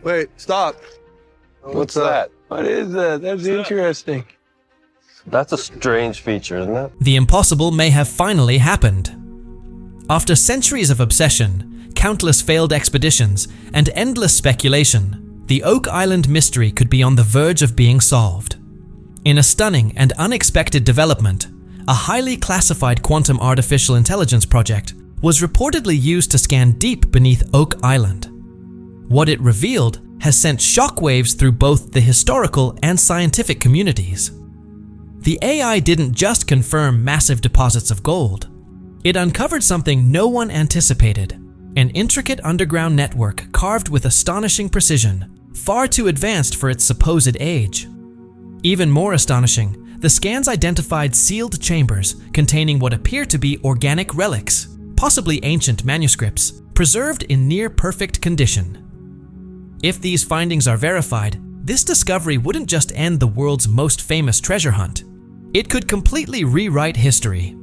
Wait, stop. What's that? What is that? That's interesting. That's a strange feature, isn't it? The impossible may have finally happened. After centuries of obsession, countless failed expeditions, and endless speculation, the Oak Island mystery could be on the verge of being solved. In a stunning and unexpected development, a highly classified quantum artificial intelligence project was reportedly used to scan deep beneath Oak Island. What it revealed has sent shockwaves through both the historical and scientific communities. The AI didn't just confirm massive deposits of gold. It uncovered something no one anticipated, an intricate underground network carved with astonishing precision, far too advanced for its supposed age. Even more astonishing, the scans identified sealed chambers containing what appear to be organic relics, possibly ancient manuscripts, preserved in near-perfect condition. If these findings are verified, this discovery wouldn't just end the world's most famous treasure hunt. It could completely rewrite history.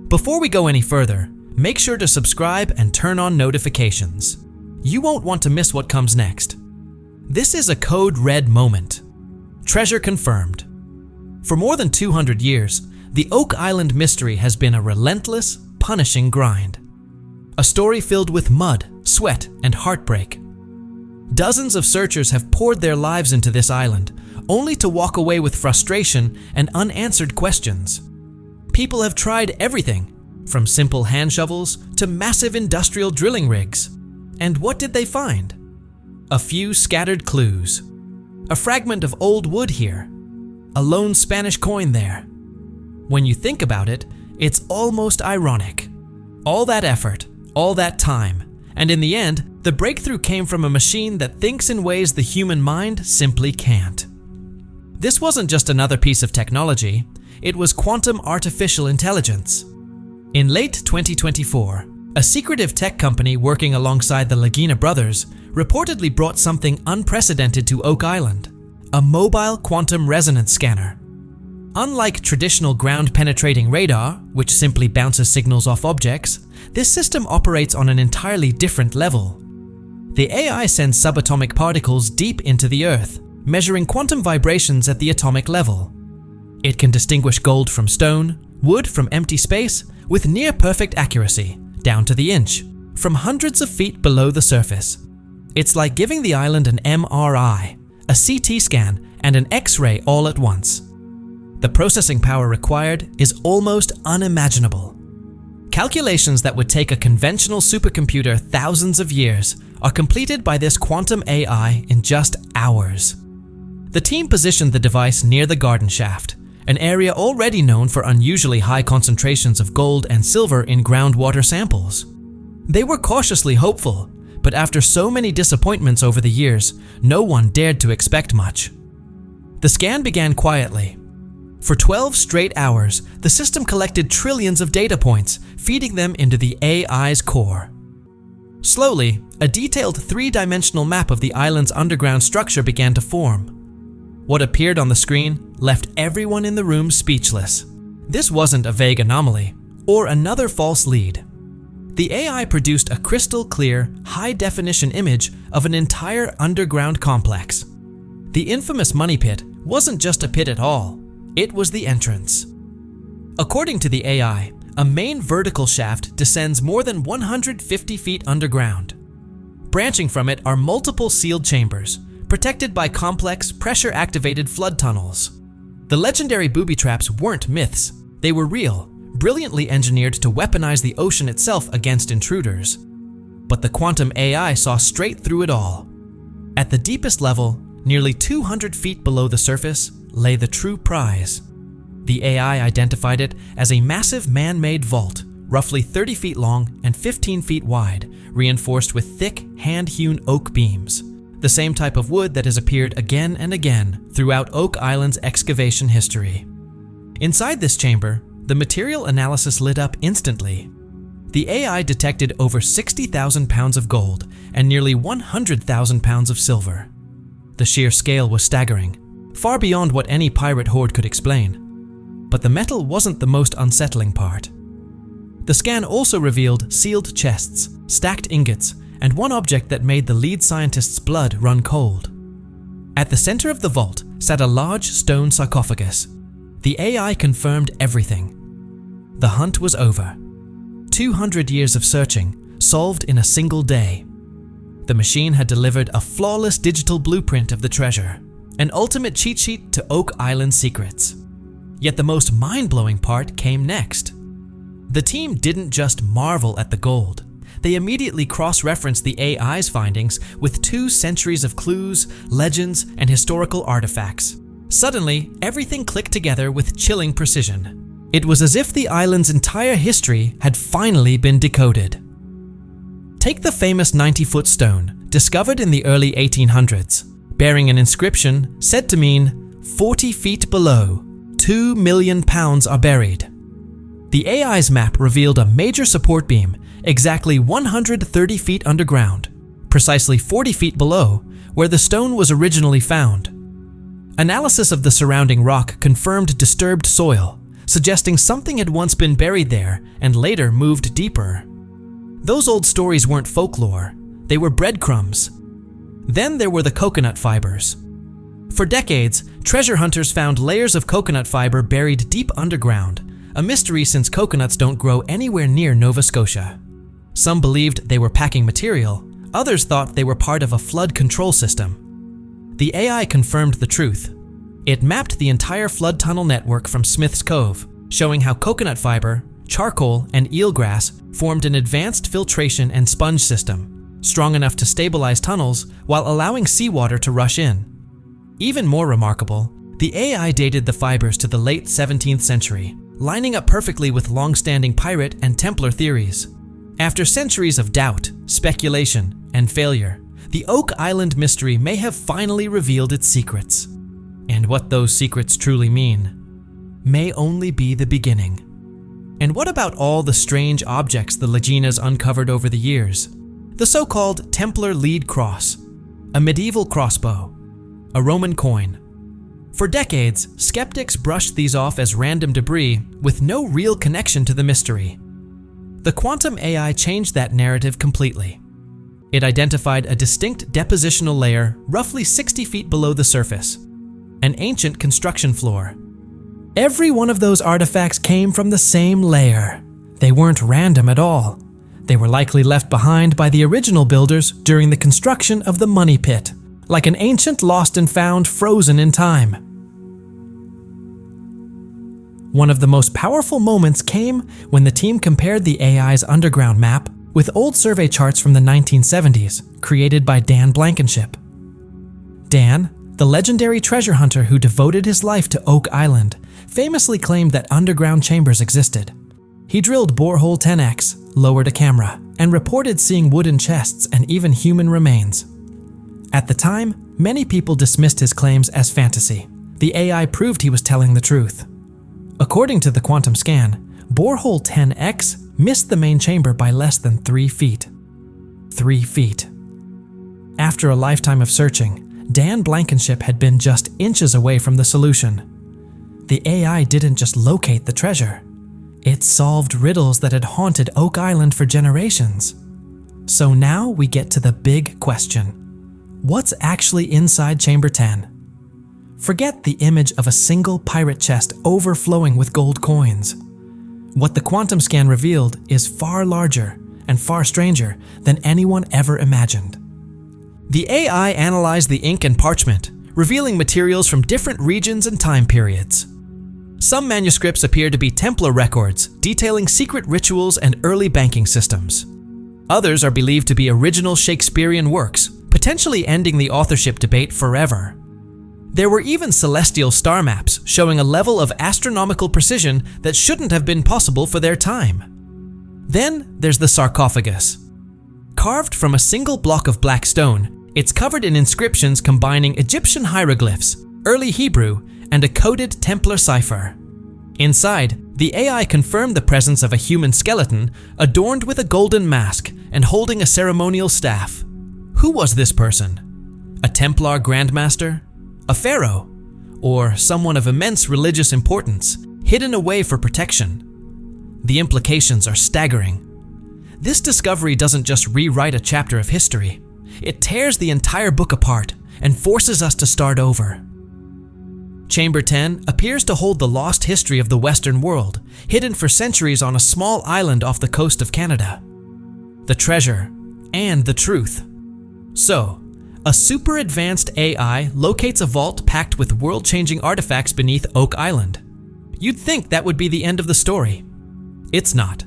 Before we go any further, make sure to subscribe and turn on notifications. You won't want to miss what comes next. This is a code red moment. Treasure confirmed. For more than 200 years, the Oak Island mystery has been a relentless, punishing grind. A story filled with mud, sweat, and heartbreak. Dozens of searchers have poured their lives into this island, only to walk away with frustration and unanswered questions. People have tried everything, from simple hand shovels to massive industrial drilling rigs. And what did they find? A few scattered clues. A fragment of old wood here. A lone Spanish coin there. When you think about it, it's almost ironic. All that effort, all that time, and in the end, the breakthrough came from a machine that thinks in ways the human mind simply can't. This wasn't just another piece of technology, it was quantum artificial intelligence. In late 2024, a secretive tech company working alongside the Lagina brothers reportedly brought something unprecedented to Oak Island, a mobile quantum resonance scanner. Unlike traditional ground-penetrating radar, which simply bounces signals off objects, this system operates on an entirely different level. The AI sends subatomic particles deep into the Earth, measuring quantum vibrations at the atomic level. It can distinguish gold from stone, wood from empty space, with near-perfect accuracy, down to the inch, from hundreds of feet below the surface. It's like giving the island an MRI, a CT scan, and an X-ray all at once. The processing power required is almost unimaginable. Calculations that would take a conventional supercomputer thousands of years are completed by this quantum AI in just hours. The team positioned the device near the garden shaft, an area already known for unusually high concentrations of gold and silver in groundwater samples. They were cautiously hopeful, but after so many disappointments over the years, no one dared to expect much. The scan began quietly. For 12 straight hours, the system collected trillions of data points, feeding them into the AI's core. Slowly, a detailed three-dimensional map of the island's underground structure began to form. What appeared on the screen left everyone in the room speechless. This wasn't a vague anomaly, or another false lead. The AI produced a crystal-clear, high-definition image of an entire underground complex. The infamous money pit wasn't just a pit at all. It was the entrance. According to the AI, a main vertical shaft descends more than 150 feet underground. Branching from it are multiple sealed chambers, protected by complex, pressure-activated flood tunnels. The legendary booby traps weren't myths. They were real, brilliantly engineered to weaponize the ocean itself against intruders. But the quantum AI saw straight through it all. At the deepest level, nearly 200 feet below the surface, lay the true prize. The AI identified it as a massive man-made vault, roughly 30 feet long and 15 feet wide, reinforced with thick, hand-hewn oak beams, the same type of wood that has appeared again and again throughout Oak Island's excavation history. Inside this chamber, the material analysis lit up instantly. The AI detected over 60,000 pounds of gold and nearly 100,000 pounds of silver. The sheer scale was staggering, far beyond what any pirate horde could explain. But the metal wasn't the most unsettling part. The scan also revealed sealed chests, stacked ingots, and one object that made the lead scientist's blood run cold. At the center of the vault sat a large stone sarcophagus. The AI confirmed everything. The hunt was over. 200 years of searching, solved in a single day. The machine had delivered a flawless digital blueprint of the treasure, an ultimate cheat sheet to Oak Island secrets. Yet the most mind-blowing part came next. The team didn't just marvel at the gold. They immediately cross-referenced the AI's findings with 2 centuries of clues, legends, and historical artifacts. Suddenly, everything clicked together with chilling precision. It was as if the island's entire history had finally been decoded. Take the famous 90-foot stone, discovered in the early 1800s, bearing an inscription said to mean 40 feet below, 2 million pounds are buried. The AI's map revealed a major support beam exactly 130 feet underground, precisely 40 feet below where the stone was originally found. Analysis of the surrounding rock confirmed disturbed soil, suggesting something had once been buried there and later moved deeper. Those old stories weren't folklore, they were breadcrumbs. Then there were the coconut fibers. For decades, treasure hunters found layers of coconut fiber buried deep underground, a mystery since coconuts don't grow anywhere near Nova Scotia. Some believed they were packing material, others thought they were part of a flood control system. The AI confirmed the truth. It mapped the entire flood tunnel network from Smith's Cove, showing how coconut fiber, charcoal, and eelgrass formed an advanced filtration and sponge system, strong enough to stabilize tunnels while allowing seawater to rush in. Even more remarkable, the AI dated the fibers to the late 17th century, lining up perfectly with long-standing pirate and Templar theories. After centuries of doubt, speculation, and failure, the Oak Island mystery may have finally revealed its secrets. And what those secrets truly mean may only be the beginning. And what about all the strange objects the Leginas uncovered over the years? The so-called Templar lead cross, a medieval crossbow, a Roman coin. For decades, skeptics brushed these off as random debris with no real connection to the mystery. The quantum AI changed that narrative completely. It identified a distinct depositional layer roughly 60 feet below the surface, an ancient construction floor. Every one of those artifacts came from the same layer. They weren't random at all. They were likely left behind by the original builders during the construction of the money pit, like an ancient lost and found frozen in time. One of the most powerful moments came when the team compared the AI's underground map with old survey charts from the 1970s, created by Dan Blankenship. Dan, the legendary treasure hunter who devoted his life to Oak Island, famously claimed that underground chambers existed. He drilled borehole 10X, lowered a camera, and reported seeing wooden chests and even human remains. At the time, many people dismissed his claims as fantasy. The AI proved he was telling the truth. According to the quantum scan, borehole 10X missed the main chamber by less than 3 feet. 3 feet. After a lifetime of searching, Dan Blankenship had been just inches away from the solution. The AI didn't just locate the treasure. It solved riddles that had haunted Oak Island for generations. So now we get to the big question. What's actually inside Chamber 10? Forget the image of a single pirate chest overflowing with gold coins. What the quantum scan revealed is far larger and far stranger than anyone ever imagined. The AI analyzed the ink and parchment, revealing materials from different regions and time periods. Some manuscripts appear to be Templar records detailing secret rituals and early banking systems. Others are believed to be original Shakespearean works, potentially ending the authorship debate forever. There were even celestial star maps showing a level of astronomical precision that shouldn't have been possible for their time. Then there's the sarcophagus. Carved from a single block of black stone, it's covered in inscriptions combining Egyptian hieroglyphs, early Hebrew, and a coded Templar cipher. Inside, the AI confirmed the presence of a human skeleton adorned with a golden mask and holding a ceremonial staff. Who was this person? A Templar Grandmaster? A pharaoh? Or someone of immense religious importance, hidden away for protection? The implications are staggering. this discovery doesn't just rewrite a chapter of history. It tears the entire book apart and forces us to start over. Chamber 10 appears to hold the lost history of the Western world, hidden for centuries on a small island off the coast of Canada. The treasure and the truth. So, a super advanced AI locates a vault packed with world-changing artifacts beneath Oak Island. You'd think that would be the end of the story. It's not.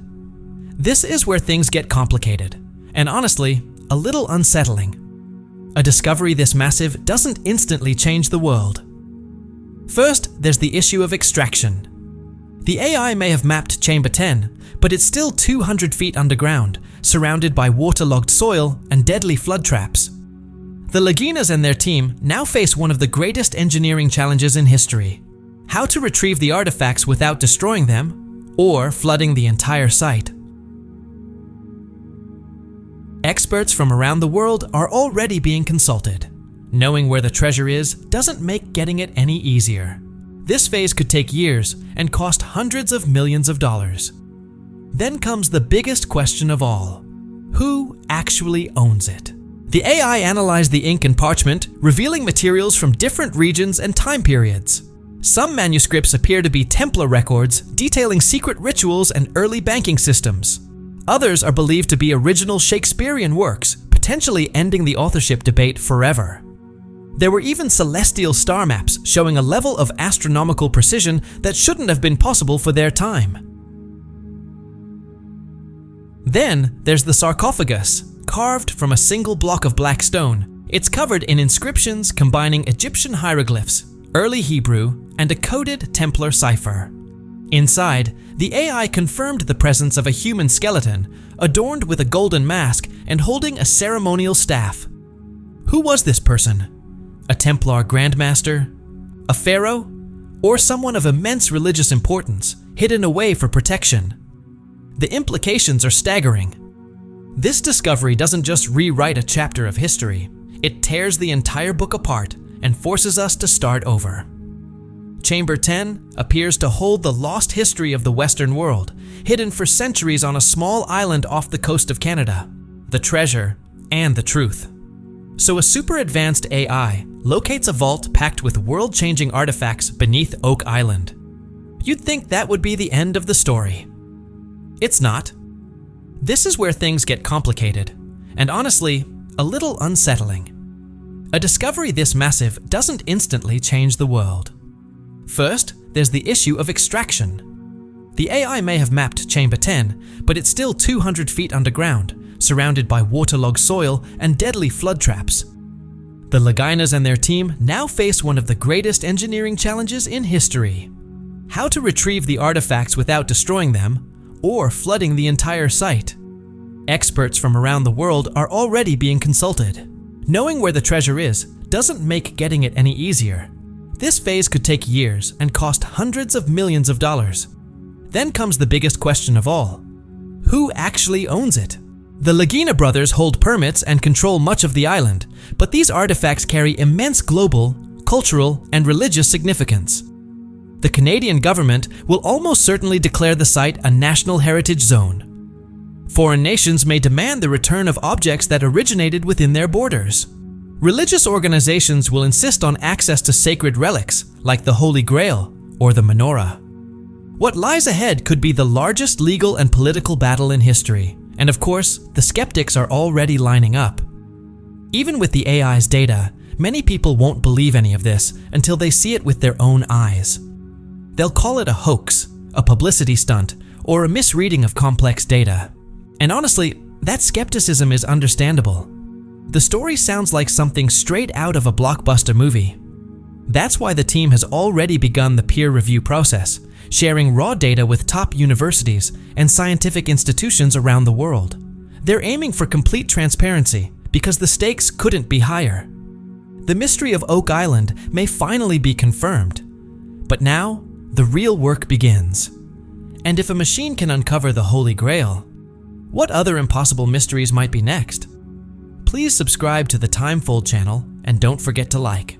This is where things get complicated, and honestly, a little unsettling. A discovery this massive doesn't instantly change the world. First, there's the issue of extraction. The AI may have mapped Chamber 10, but it's still 200 feet underground, surrounded by waterlogged soil and deadly flood traps. The Laginas and their team now face one of the greatest engineering challenges in history: how to retrieve the artifacts without destroying them or flooding the entire site. Experts from around the world are already being consulted. Knowing where the treasure is doesn't make getting it any easier. This phase could take years and cost hundreds of millions of dollars. Then comes the biggest question of all: who actually owns it? The AI analyzed the ink and parchment, revealing materials from different regions and time periods. Some manuscripts appear to be Templar records detailing secret rituals and early banking systems. Others are believed to be original Shakespearean works, potentially ending the authorship debate forever. There were even celestial star maps showing a level of astronomical precision that shouldn't have been possible for their time. Then there's the sarcophagus, carved from a single block of black stone. It's covered in inscriptions combining Egyptian hieroglyphs, early Hebrew, and a coded Templar cipher. Inside, the AI confirmed the presence of a human skeleton, adorned with a golden mask and holding a ceremonial staff. Who was this person? A Templar Grandmaster? A pharaoh? Or someone of immense religious importance, hidden away for protection? The implications are staggering. This discovery doesn't just rewrite a chapter of history, it tears the entire book apart and forces us to start over. Chamber 10 appears to hold the lost history of the Western world, hidden for centuries on a small island off the coast of Canada. The treasure and the truth. So a super advanced AI locates a vault packed with world-changing artifacts beneath Oak Island. You'd think that would be the end of the story. It's not. This is where things get complicated, and honestly, a little unsettling. A discovery this massive doesn't instantly change the world. First, there's the issue of extraction. The AI may have mapped Chamber 10, but it's still 200 feet underground, surrounded by waterlogged soil and deadly flood traps. The Laginas and their team now face one of the greatest engineering challenges in history: how to retrieve the artifacts without destroying them or flooding the entire site. Experts from around the world are already being consulted. Knowing where the treasure is doesn't make getting it any easier. This phase could take years and cost hundreds of millions of dollars. Then comes the biggest question of all: who actually owns it? The Lagina brothers hold permits and control much of the island, but these artifacts carry immense global, cultural, and religious significance. The Canadian government will almost certainly declare the site a National Heritage Zone. Foreign nations may demand the return of objects that originated within their borders. Religious organizations will insist on access to sacred relics like the Holy Grail or the menorah. What lies ahead could be the largest legal and political battle in history, and of course, the skeptics are already lining up. Even with the AI's data, many people won't believe any of this until they see it with their own eyes. They'll call it a hoax, a publicity stunt, or a misreading of complex data. And honestly, that skepticism is understandable. The story sounds like something straight out of a blockbuster movie. That's why the team has already begun the peer review process, sharing raw data with top universities and scientific institutions around the world. They're aiming for complete transparency because the stakes couldn't be higher. The mystery of Oak Island may finally be confirmed. But now, the real work begins. And if a machine can uncover the Holy Grail, what other impossible mysteries might be next? Please subscribe to the Timefold channel and don't forget to like.